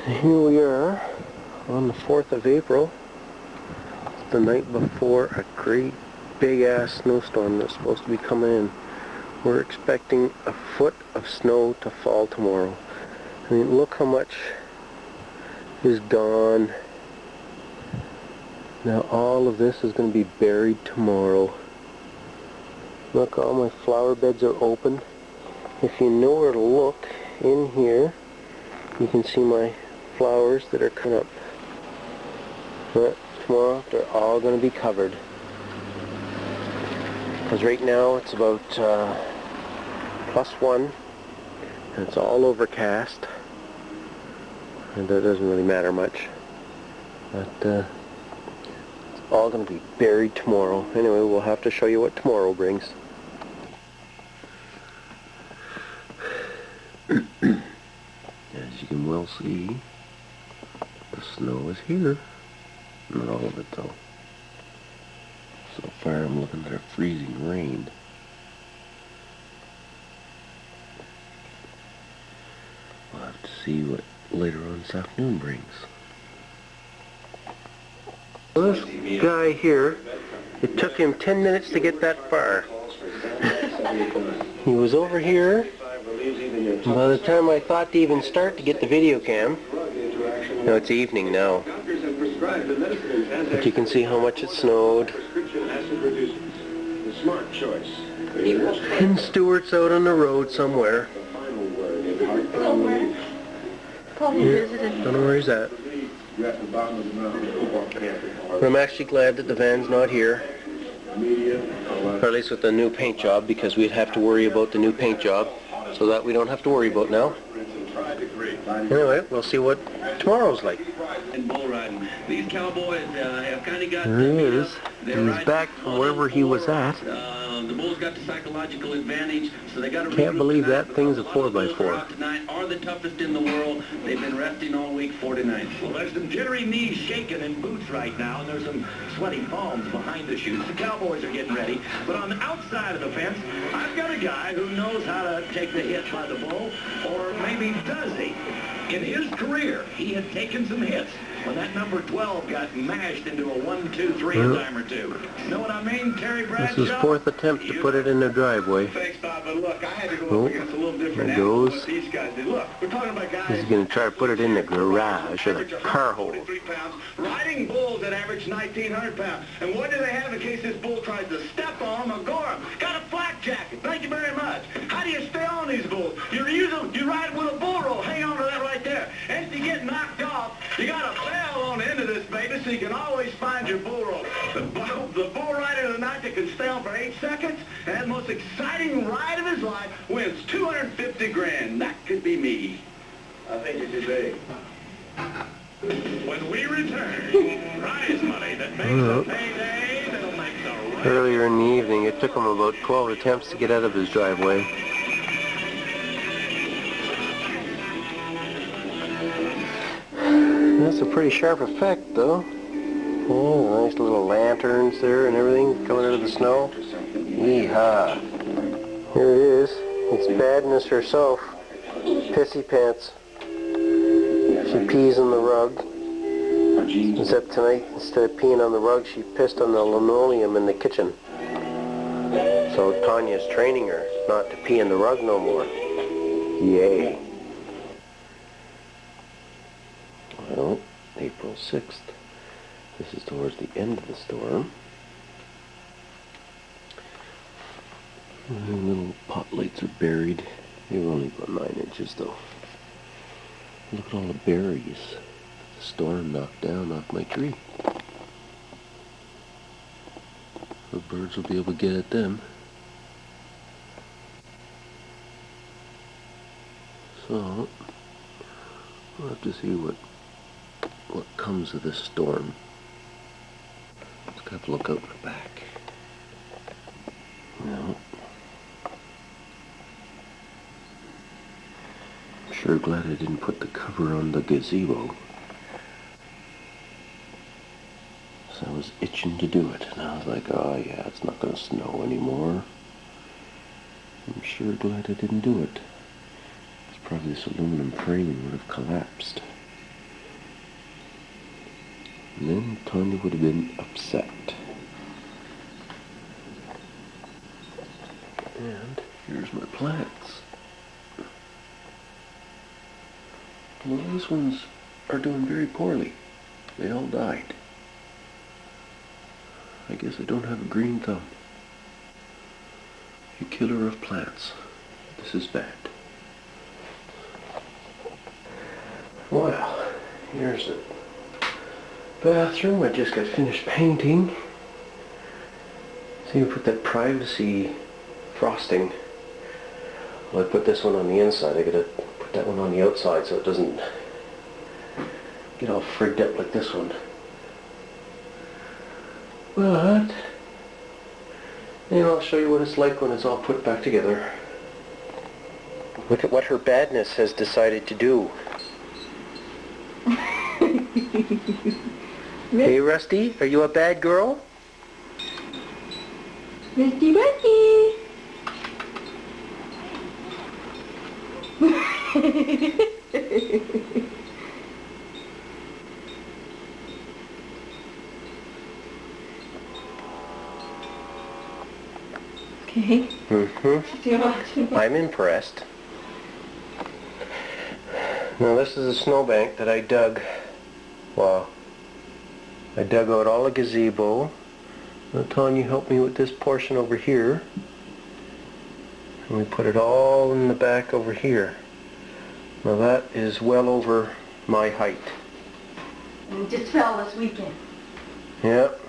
Here we are on the 4th of April, the night before a great big ass snowstorm that's supposed to be coming in. We're expecting a foot of snow to fall tomorrow. I mean, look how much is gone. Now all of this is going to be buried tomorrow. Look, all my flower beds are open. If you know where to look in here, you can see my flowers that are coming up. But tomorrow they're all going to be covered. Because right now it's about +1 and it's all overcast. And that doesn't really matter much. But it's all going to be buried tomorrow. Anyway, we'll have to show you what tomorrow brings. As you can well see, the snow is here. Not all of it though. So far I'm looking at a freezing rain. We'll have to see what later on this afternoon brings. Well, this guy here, it took him 10 minutes to get that far. He was over here. By the time I thought to even start to get the video cam, no, it's evening now, but you can see how much it snowed. And Stuart's out on the road somewhere. Probably visited. Don't know where he's at. But I'm actually glad that the van's not here. Or at least with the new paint job, because we'd have to worry about the new paint job. So that we don't have to worry about now. Anyway, we'll see what tomorrow's like. These cowboys have kind of got. There he is. He's back from wherever he was at. The bulls got the psychological advantage, so they got to. Can't believe that thing's a 4x4. Tonight are the toughest in the world. They've been resting all week, 4 tonight. Well, there's some jittery knees shaking in boots right now, and there's some sweaty palms behind the shoes. The Cowboys are getting ready, but on the outside of the fence, I've got a guy who knows how to take the hit by the bull, or maybe does he? In his career, he had taken some hits when that number 12 got mashed into a 1-2-3 a time or two. Know what I mean, Terry Bradshaw? This is his 4th attempt to put it in the driveway. Thanks, Bob, but look, I had to go up against a little different there goes. what these guys did. Look, we're talking about guys. He's going to try to put it in the garage or the car hole. Riding bulls that average 1,900 pounds. And what do they have in case this bull tries to step on them or gore them? Got a flak jacket. Thank you very much. How do you stay on these bulls? You ride with a bull rope. Hang on to that right there. And if you get knocked off, you got a bell on the end of this baby, so you can always find your bull rope. The bull rider of the night that can stay on for 8 seconds and has the most exciting ride of his life wins 250 grand. That could be me. I think it's today. When we return, prize money that makes the payday, that'll make the Earlier in the evening, it took him about 12 attempts to get out of his driveway. That's a pretty sharp effect, though. Oh, nice little lanterns there and everything coming out of the snow. Yeehaw. Here it is. It's badness herself. Pissy pants. She pees on the rug. Except tonight, instead of peeing on the rug, she pissed on the linoleum in the kitchen. So Tanya's training her not to pee in the rug no more. Yay. Well, April 6th. This is towards the end of the storm. The little pot lights are buried. They were only about 9 inches though. Look at all the berries the storm knocked down off my tree. The birds will be able to get at them. So, we'll have to see what comes of this storm. Let's have a look out in the back. No. I'm sure glad I didn't put the cover on the gazebo. So I was itching to do it. And I was like, oh yeah, it's not going to snow anymore. I'm sure glad I didn't do it. It's probably this aluminum framing would have collapsed. And then Tanya would have been upset. And here's my plants. Well, these ones are doing very poorly. They all died. I guess I don't have a green thumb. A killer of plants. This is bad. Well, here's the bathroom. I just got finished painting. See, we put that privacy frosting. Well, I put this one on the inside. I gotta put that one on the outside so it doesn't get all frigged up like this one. But, and I'll show you what it's like when it's all put back together. Look at what her badness has decided to do. Hey Rusty, are you a bad girl? Rusty, Rusty! Okay. Mm-hmm. I'm impressed. Now this is a snowbank that I dug. Wow. I dug out all the gazebo. Now Tanya helped me with this portion over here. And we put it all in the back over here. Now that is well over my height. And it just fell this weekend. Yep.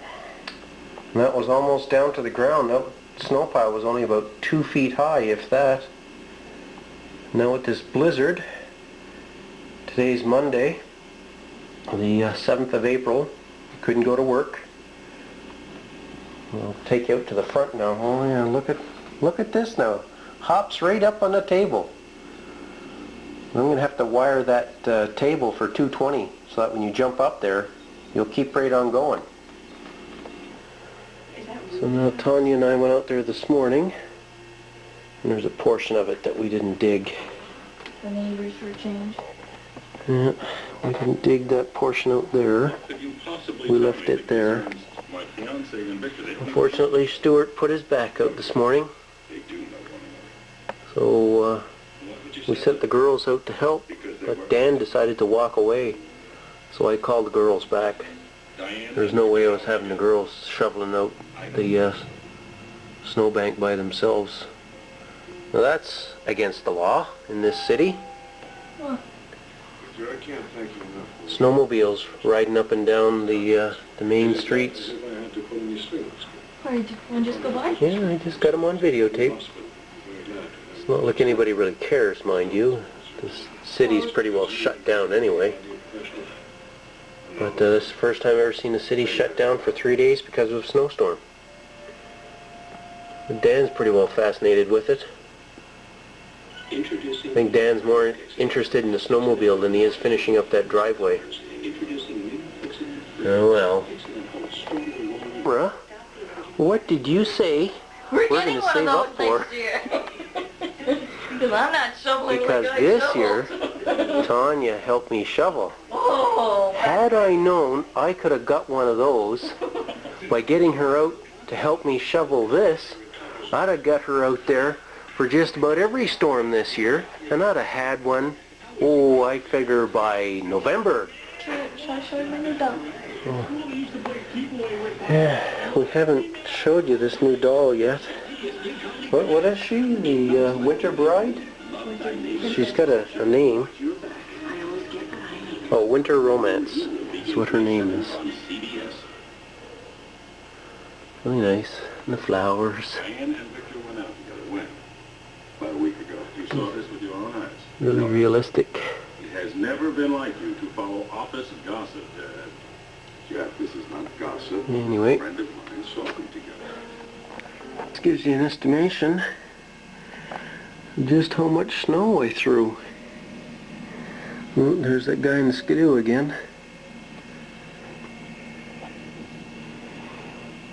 And that was almost down to the ground. That snow pile was only about 2 feet high, if that. Now with this blizzard, today's Monday, the 7th of April, couldn't go to work. I'll take you out to the front now. Oh yeah, look at this now. Hops right up on the table. I'm going to have to wire that table for 220 so that when you jump up there, you'll keep right on going. So now Tanya and I went out there this morning, and there's a portion of it that we didn't dig. The neighbors for a change. Yeah, we didn't dig that portion out there. We left it there. Unfortunately, Stuart put his back out this morning. So we sent the girls out to help, but Dan decided to walk away. So I called the girls back. There's no way I was having the girls shoveling out the snowbank by themselves. Now that's against the law in this city. What? Snowmobiles riding up and down the main streets. Why, did you want to just go by? Yeah, I just got them on videotape. It's not like anybody really cares, mind you. This city's pretty well shut down anyway. But this is the first time I've ever seen a city shut down for 3 days because of a snowstorm. But Dan's pretty well fascinated with it. I think Dan's more interested in the snowmobile than he is finishing up that driveway. Oh well. Bruh, what did you say We're going to save up for? Because I'm not shoveling Because like I this shovel. year, Tanya helped me shovel. Oh, Had I known I could have got one of those by getting her out to help me shovel this, I'd have got her out there for just about every storm this year, and I'd have had one, oh, I figure by November. should I show you my new doll? Yeah, we haven't showed you this new doll yet. What is she? The Winter Bride? She's got a name. Oh, Winter Romance is what her name is. Really nice. And the flowers. About a week ago. You saw this with your own eyes. Really realistic. It has never been like you to follow office gossip, Dad. Jeff, this is not gossip. Anyway. A friend of mine saw them together. This gives you an estimation of just how much snow I threw. Oh, there's that guy in the skidoo again.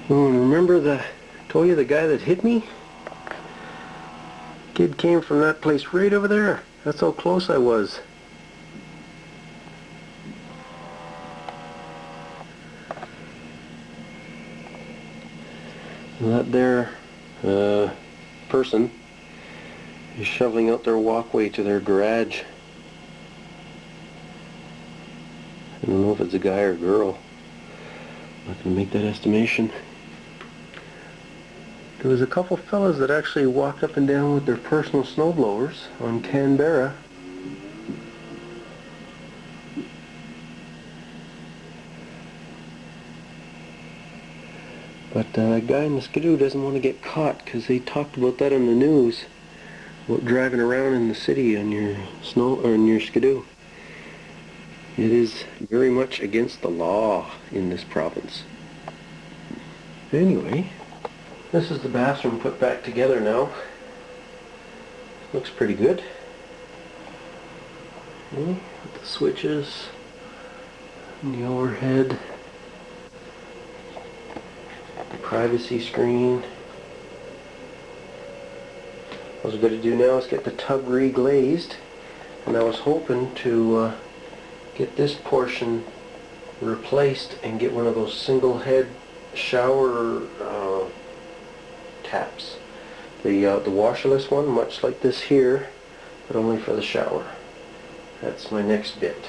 Oh, and remember I told you the guy that hit me? Kid came from that place right over there. That's how close I was. That there person is shoveling out their walkway to their garage. I don't know if it's a guy or a girl. I'm not going to make that estimation. There was a couple fellas that actually walked up and down with their personal snowblowers on Canberra. But that guy in the skidoo doesn't want to get caught because they talked about that on the news, about driving around in the city on your snow or on your skidoo. It is very much against the law in this province. Anyway, this is the bathroom put back together now. Looks pretty good. Okay, with the switches and the overhead, the privacy screen. What I was going to do now is get the tub re-glazed, and I was hoping to get this portion replaced and get one of those single head shower taps. The washerless one, much like this here, but only for the shower. That's my next bit.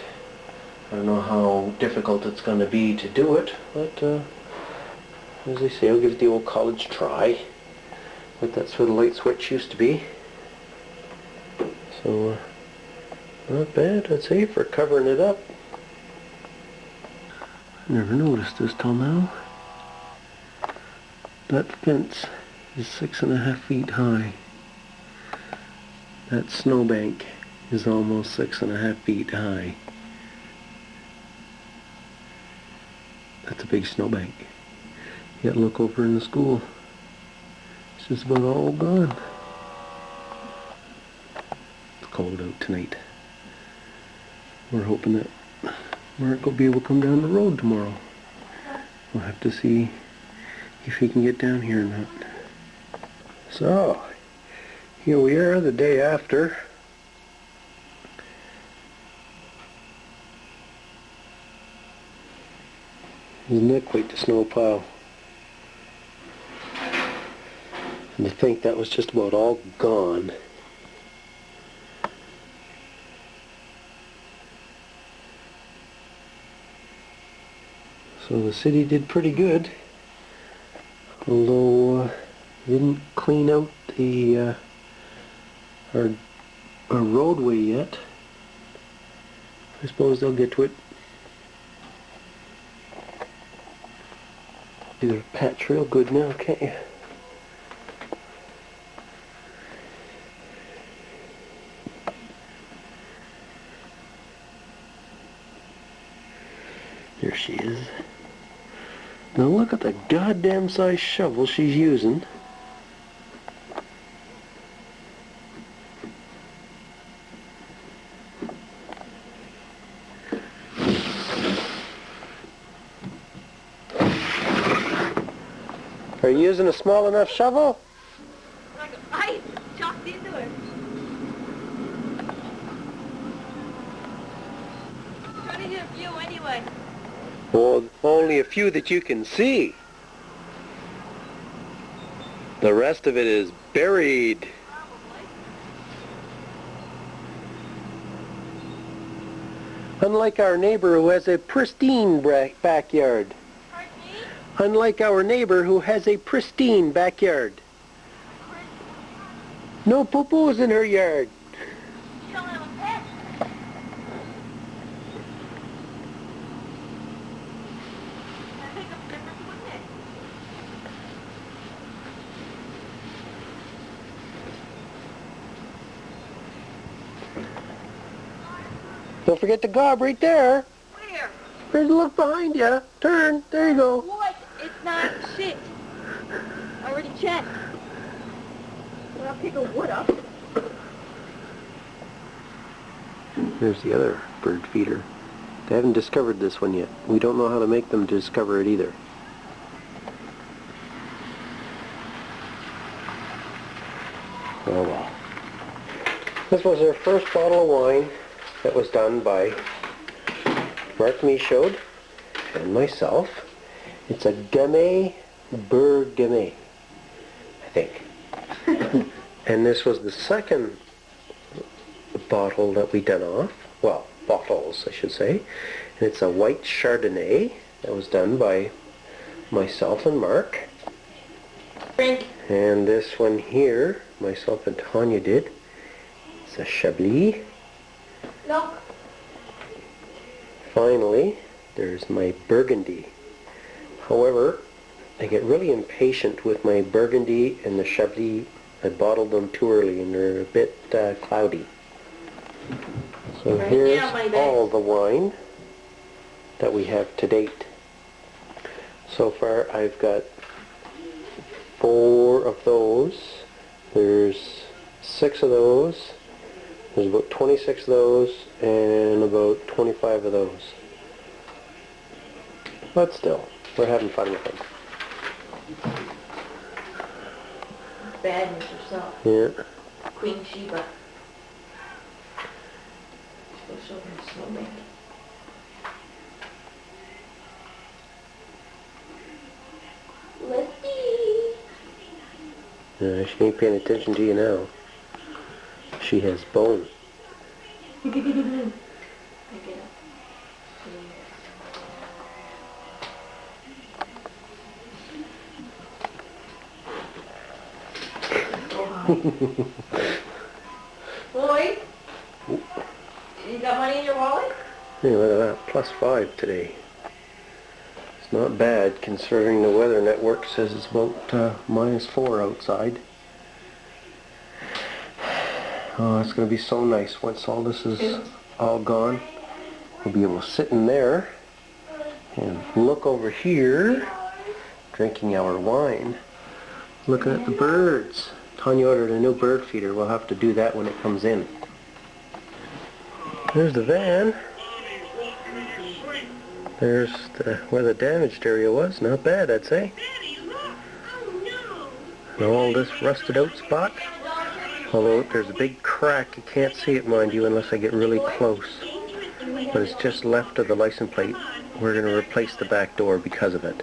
I don't know how difficult it's going to be to do it, but as they say, I'll give it the old college try. But that's where the light switch used to be. So not bad, I'd say, for covering it up. Never noticed this till now. That fence is 6.5 feet high. That snowbank is almost 6.5 feet high. That's a big snowbank. Yet look over in the school. It's just about all gone. It's cold out tonight. We're hoping that Mark will be able to come down the road tomorrow. We'll have to see if he can get down here or not. So, here we are the day after. Isn't that quite the snow pile? And to think that was just about all gone. So the city did pretty good, although didn't clean out the our roadway yet. I suppose they'll get to it. Either patch real good now, can't you? There she is. Now look at the goddamn size shovel she's using. Are you using a small enough shovel? Like I chopped into it. Trying to get a view anyway. Well, only a few that you can see. The rest of it is buried. Unlike our neighbor who has a pristine backyard. Pardon me? Unlike our neighbor who has a pristine backyard. No poo-poos in her yard. You don't have a pet. That makes a difference, wouldn't it? Don't forget the gob right there. Where? There's a look behind you. Turn. There you go. What? It's not shit. I already checked. Well, I'll pick a wood up. There's the other bird feeder. They haven't discovered this one yet. We don't know how to make them discover it either. Oh well. This was our first bottle of wine that was done by Mark Michaud and myself. It's a Gamay Burgamay. think. And this was the second bottle that we done off. Well, bottles, I should say. And it's a white Chardonnay that was done by myself and Mark. Drink. And this one here, myself and Tanya did. It's a Chablis. No. Finally, there's my Burgundy. However, I get really impatient with my Burgundy and the Chablis. I bottled them too early and they're a bit cloudy. So Right here's now, my all the wine that we have to date. So far I've got 4 of those. There's 6 of those. There's about 26 of those and about 25 of those. But still, we're having fun with them. Badness yourself. Yeah. Queen Sheba. Go show them the snowman. She ain't paying attention to you now. She has bone. Pick it up. Boy, you got money in your wallet? Hey, look at that. +5 today. It's not bad considering the weather network says it's about -4 outside. Oh, it's going to be so nice once all this is all gone. We'll be able to sit in there and look over here, drinking our wine, looking at the birds. Tanya ordered a new bird feeder. We'll have to do that when it comes in. There's the van. There's where the damaged area was. Not bad, I'd say. And all this rusted out spot. Although there's a big crack. You can't see it, mind you, unless I get really close. But it's just left of the license plate. We're going to replace the back door because of it.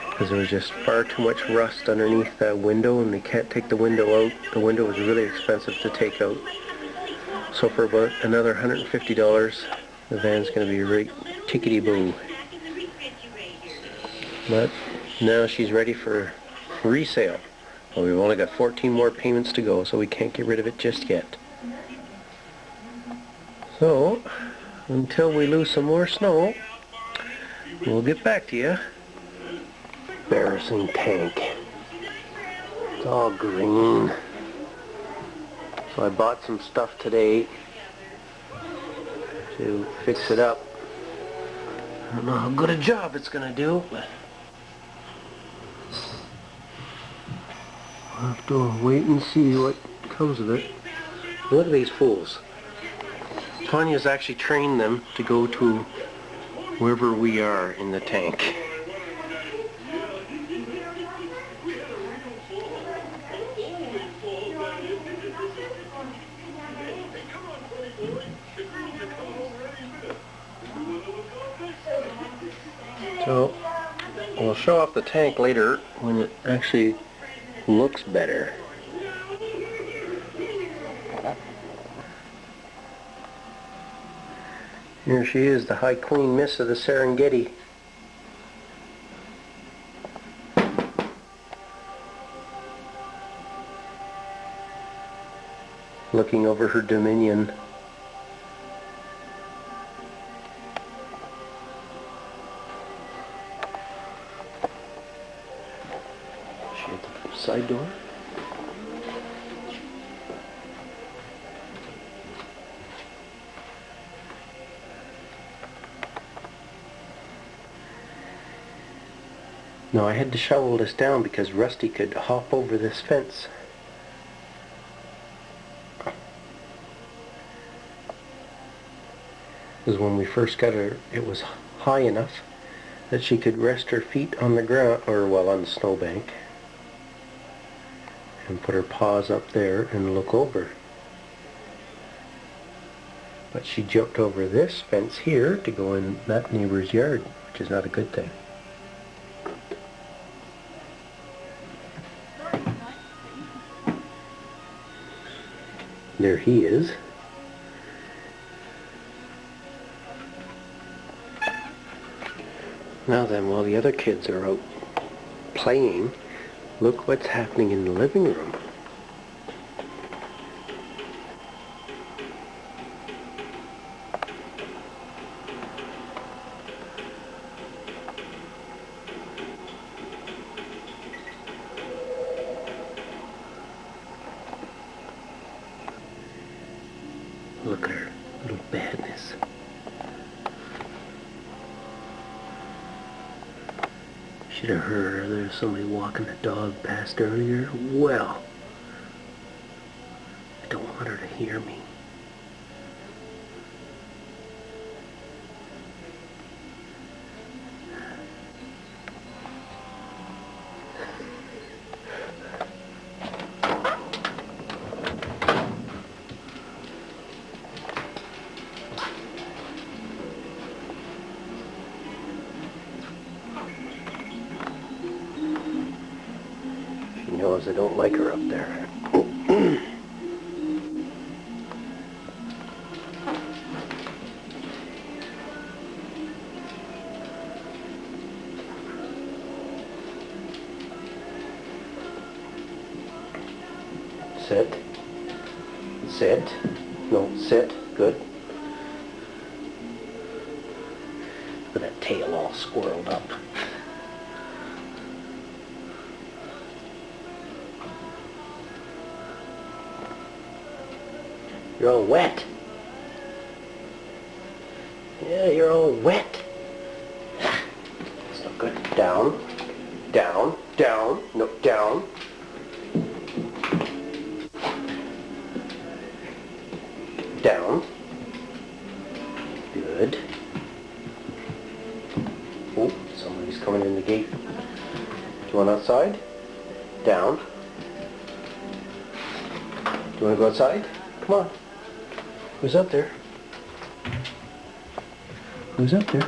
Because there was just far too much rust underneath that window and they can't take the window out. The window was really expensive to take out. So for about another $150, the van's going to be right tickety-boo. But now she's ready for resale. Well, we've only got 14 more payments to go, so we can't get rid of it just yet. So, until we lose some more snow, we'll get back to you. Embarrassing tank. It's all green. So I bought some stuff today to fix it up. I don't know how good a job it's going to do, but I'll have to wait and see what comes of it. Look at these fools. Tanya's actually trained them to go to wherever we are in the tank. So, we'll show off the tank later when it actually looks better. Here she is, the High Queen Miss of the Serengeti. Looking over her dominion. She at the side door. Now I had to shovel this down because Rusty could hop over this fence. Because when we first got her, it was high enough that she could rest her feet on the ground, or well, on the snowbank, and put her paws up there and look over. But she jumped over this fence here to go in that neighbor's yard, which is not a good thing. There he is. Now then, while the other kids are out playing, look what's happening in the living room. Look at her little badness. Should have heard there's somebody walking the dog past earlier. Well, I don't want her to hear me. She knows I don't like her up there. Sit. Sit. No, sit. Good. Look at that tail all squirreled up. You're all wet. Yeah, you're all wet. That's not good. Down. Down. Down. No, down. Down. Good. Oh, somebody's coming in the gate. Do you want outside? Down. Do you want to go outside? Come on. Who's up there? Who's up there?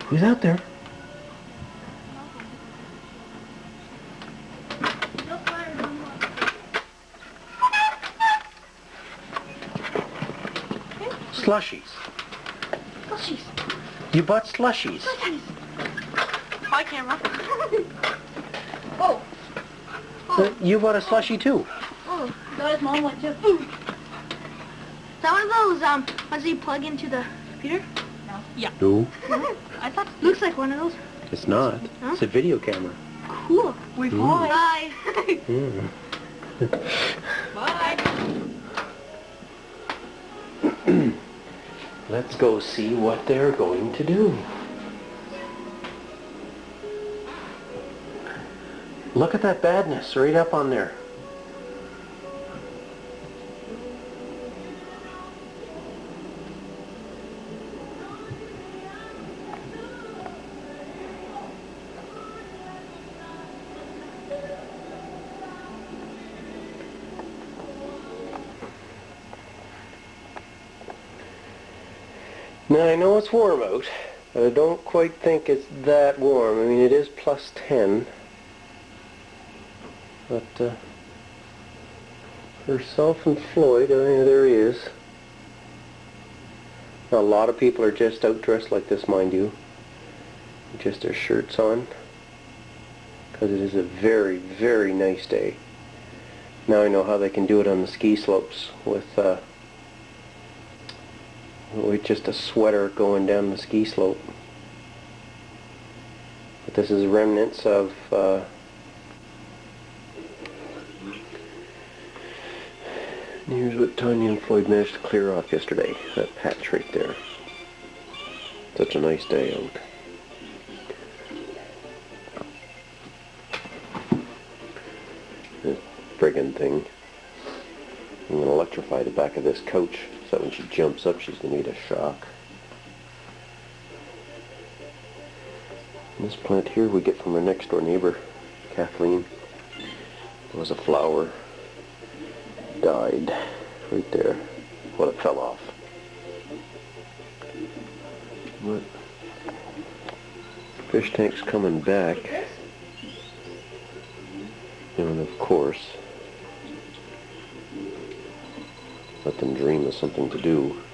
Who's out there? Slushies. Slushies. You bought slushies. My camera. Oh. You bought a slushie too. Oh, guys, Mom went too. Is that one of those ones you plug into the computer? No. Yeah. No. I thought it looks like one of those. It's not. Huh? It's a video camera. Cool. Bye. Mm. Bye. Let's go see what they're going to do. Look at that badness right up on there. Now I know it's warm out, but I don't quite think it's that warm. I mean, it is plus 10. But herself and Floyd, there he is. Now, a lot of people are just out dressed like this, mind you. Just their shirts on. Because it is a very, very nice day. Now I know how they can do it on the ski slopes with just a sweater going down the ski slope. But this is remnants of here's what Tanya and Floyd managed to clear off yesterday. That patch right there. Such a nice day out. This friggin' thing. I'm going to electrify the back of this couch so that when she jumps up she's going to get a shock. And this plant here we get from our next door neighbor, Kathleen. It was a flower. Died right there. Well, it fell off. But fish tank's coming back. And of course, let them dream of something to do.